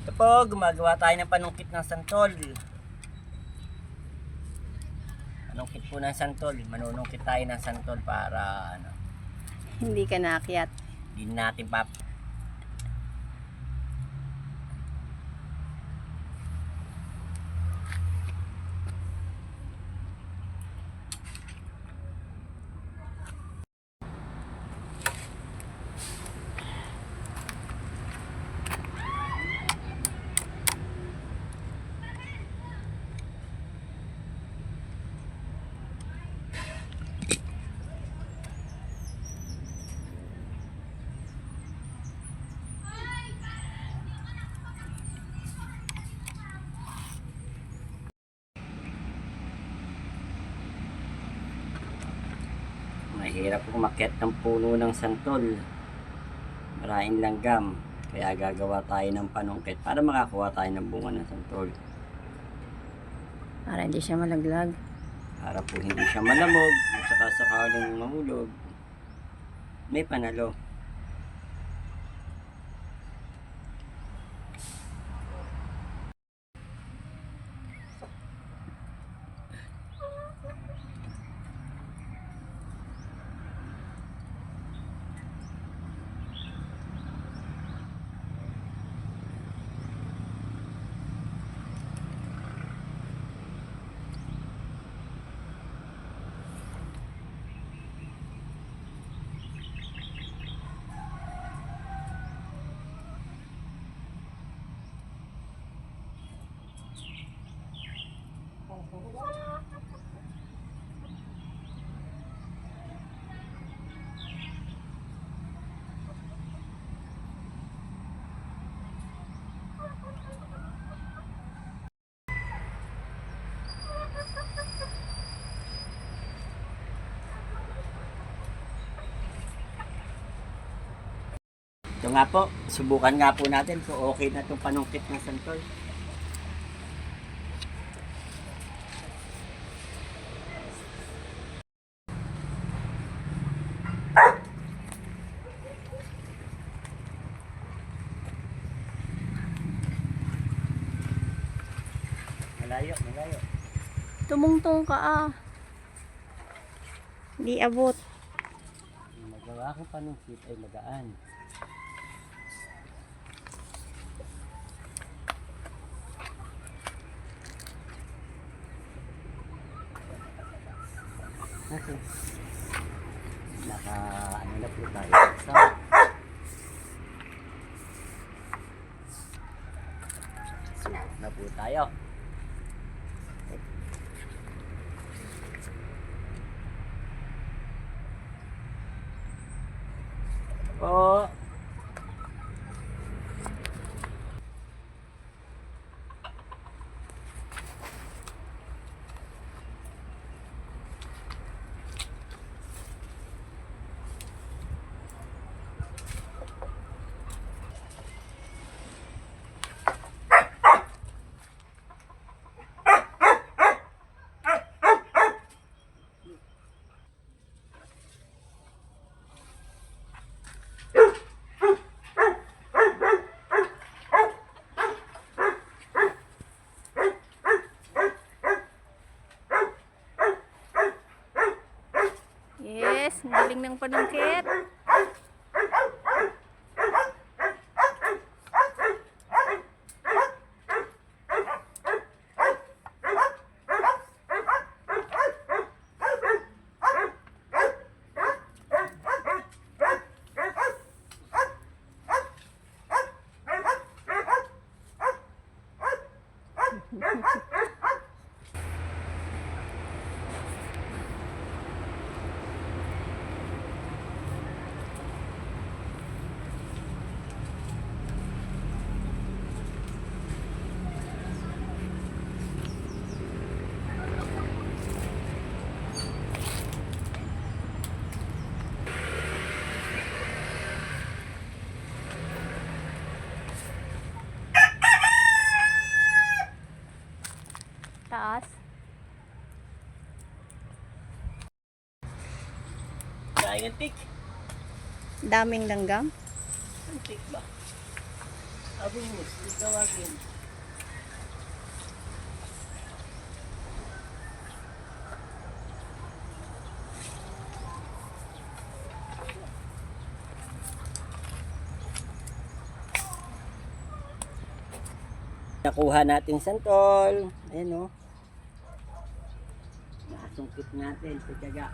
Ito po, gumagawa tayo ng panungkit ng santol. Panungkit po ng santol. Manunungkit tayo ng santol para Hindi ka naakyat. hindi natin pap. Mahirap umakyat ng puno ng santol. Maraming langgam. Kaya gagawa tayo ng panungkit para makakuha tayo ng bunga ng santol. Para hindi siya malaglag. Para po hindi siya malamog. At saka sakaling mahulog, may panalo. Ito nga po, subukan nga po natin kung okay na itong panungkit ng santol. Malayo, malayo. Tumungtong ka ah. Hindi abot. Magawa ko panungkit ay magaan. Okay. Na po tayo na po tayo. Po. Yes, ang galing ng panungkit. Taas. Kaya antik. Daming langgam. Antik ba? Abingus, tawagin. Nakuha natin santol. Ayan o. Nakasungkit natin sa tiyaga.